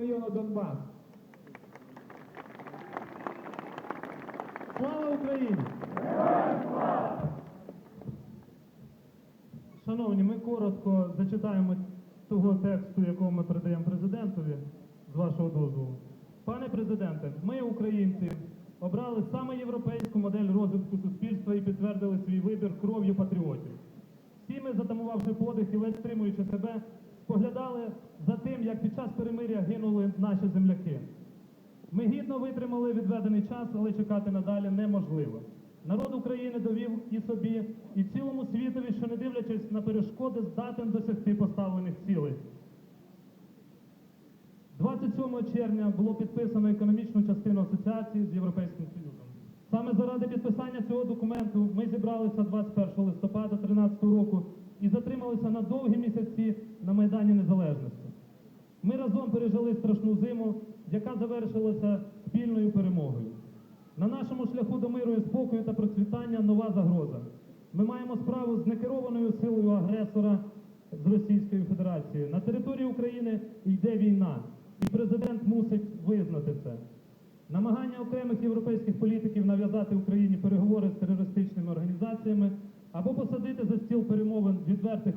батальйону Донбас. Слава Україні! Шановні, ми коротко зачитаємо того тексту, якого ми передаємо президентові, з вашого дозволу. Пане президенте, ми, українці, обрали саме європейську модель розвитку суспільства і підтвердили свій вибір кров'ю патріотів. Всі ми, затамувавши подих і ледь стримуючи себе, споглядали за тим, як під час перемир'я гинули наші земляки. Ми гідно витримали відведений час, але чекати надалі неможливо. Народ України довів і собі, і цілому світові, що не дивлячись на перешкоди, здатен досягти поставлених цілей. 27 червня було підписано економічну частину асоціації з Європейським Союзом. Саме заради підписання цього документу ми зібралися 21 листопада 2013 року і затрималися на довгі місяці на Майдані Незалежності. Ми разом пережили страшну зиму, яка завершилася спільною перемогою. На нашому шляху до миру і спокою та процвітання нова загроза. Ми маємо справу з некерованою силою агресора з Російської Федерації. На території України йде війна, і президент мусить визнати це. Намагання окремих європейських політиків нав'язати Україні переговори з терористичними організаціями або посадити за стіл перемовин відвертих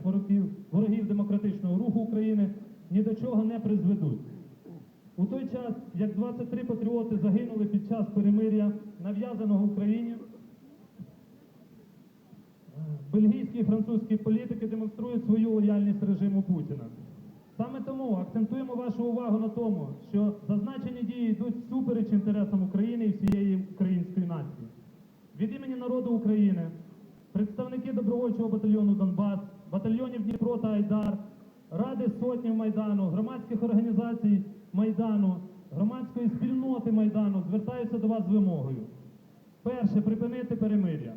ворогів демократичного руху України ні до чого не призведуть. У той час, як 23 патріоти загинули під час перемир'я, нав'язаного Україні, бельгійські і французькі політики демонструють свою лояльність режиму Путіна. Саме тому акцентуємо вашу увагу на тому, що зазначені дії йдуть всупереч інтересам України і всієї української нації. Від імені народу України, представники добровольчого батальйону Донбас, батальйонів Дніпро та Айдар, Ради сотнів Майдану, громадських організацій Майдану, громадської спільноти Майдану звертаються до вас з вимогою. Перше, припинити перемир'я.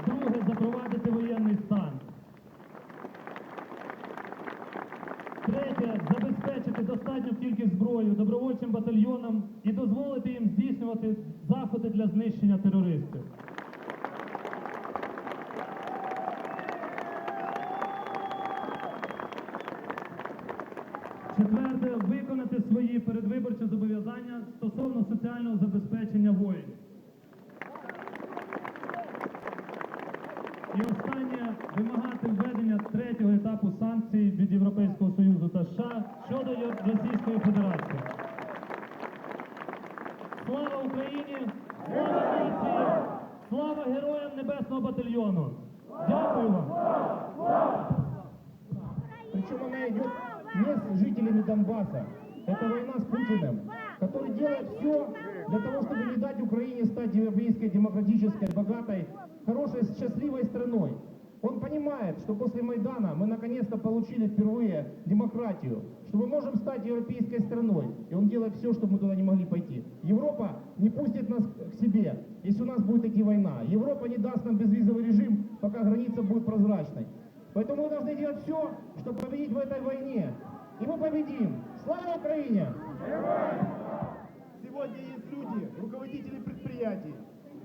Друге, запровадити воєнний стан. Третє, забезпечити достатню кількість зброї добровольчим батальйонам і дозволити їм здійснювати заходи для знищення терористів. Четверте, виконати свої передвиборчі зобов'язання стосовно соціального забезпечення воїнів. І останнє, вимагати введення третього етапу санкцій від Європейського Союзу та США щодо Російської Федерації. Слава Україні! Слава нації! Слава героям Небесного батальйону! Дякую вам! Причем она идет не с жителями Донбасса. Это война с Путиным, который делает все для того, чтобы не дать Украине стать европейской, демократической, богатой, хорошей, счастливой страной. Он понимает, что после Майдана мы наконец-то получили впервые демократию, что мы можем стать европейской страной. И он делает все, чтобы мы туда не могли пойти. Европа не пустит нас к себе, если у нас будет идти война. Европа не даст нам безвизовый режим, пока граница будет прозрачной. Поэтому мы должны делать все, чтобы победить в этой войне. И мы победим. Слава Украине! Сегодня есть люди, руководители предприятий.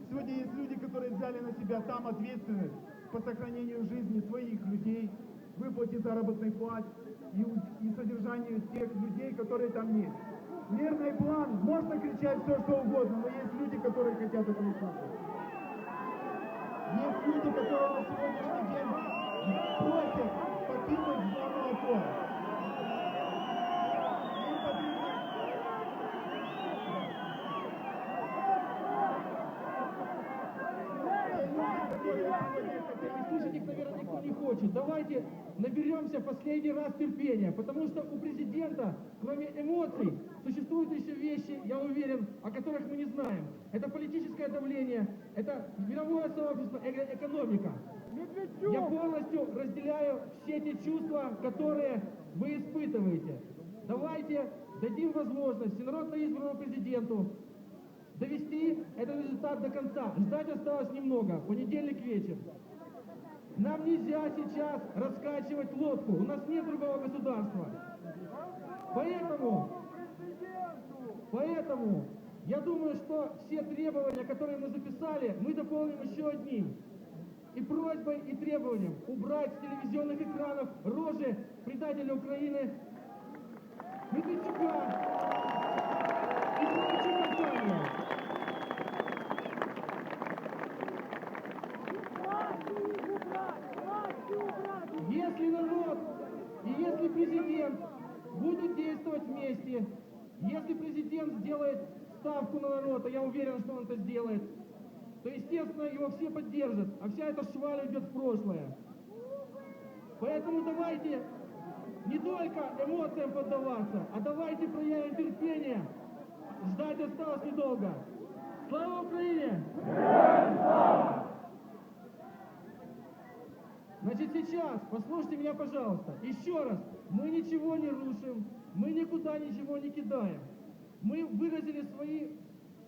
Сегодня есть люди, которые взяли на себя там ответственность по сохранению жизни своих людей, выплате заработной платы и содержанию тех людей, которые там есть. Мирный план, можно кричать все, что угодно, но есть люди, которые хотят это услышать. Есть люди, которые на сегодняшний день просят покинуть зону АТО. Слышать их, наверное, никто не хочет. Давайте наберемся последний раз терпения, потому что у президента, кроме эмоций, существуют еще вещи, я уверен, о которых мы не знаем. Это политическое давление, это мировое сообщество, экономика. Я полностью разделяю все те чувства, которые вы испытываете. Давайте дадим возможность всенародно избранному президенту довести этот результат до конца. Ждать осталось немного. Понедельник вечер. Нам нельзя сейчас раскачивать лодку. У нас нет другого государства. Поэтому я думаю, что все требования, которые мы записали, мы дополним еще одним. и просьбой и требованием убрать с телевизионных экранов рожи предателя Украины Медведчука и прочей компании. Если народ и если президент будут действовать вместе, если президент сделает ставку на народ, а я уверен, что он это сделает, то, естественно, его все поддержат, а вся эта шваль уйдет в прошлое. Поэтому давайте не только эмоциям поддаваться, а давайте проявим терпение. Ждать осталось недолго. Слава Украине! Значит, сейчас, послушайте меня, пожалуйста, еще раз, мы ничего не рушим, мы никуда ничего не кидаем. Мы выразили свои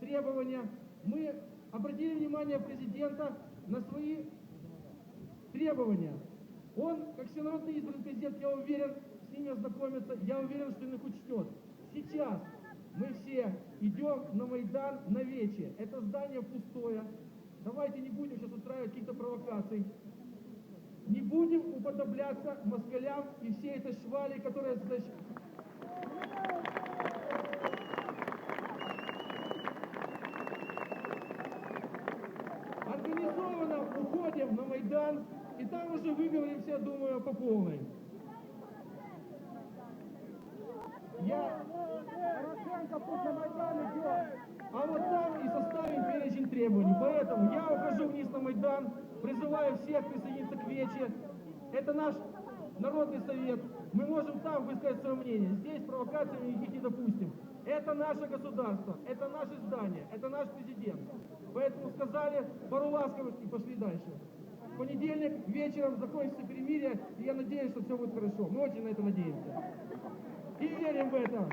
требования, мы обратили внимание президента на свои требования. Он, как всенародно избранный президент, я уверен, с ними ознакомится, я уверен, что он их учтет. Сейчас мы все идем на Майдан на Вече. Это здание пустое. Давайте не будем сейчас устраивать каких-то провокаций. Не будем уподобляться москалям и всей этой швали, которая... Организованно уходим на Майдан, и там уже выговоримся, думаю, по полной. А вот там и составим перечень требований. Поэтому я ухожу вниз на Майдан, призываю всех присоединиться к Вече. Это наш народный совет. Мы можем там высказать свое мнение. Здесь провокаций никаких не допустим. Это наше государство, это наше здание, это наш президент. Поэтому сказали пару ласковых и пошли дальше. В понедельник вечером закончится перемирие, и я надеюсь, что все будет хорошо. Мы очень на это надеемся. И верим в это.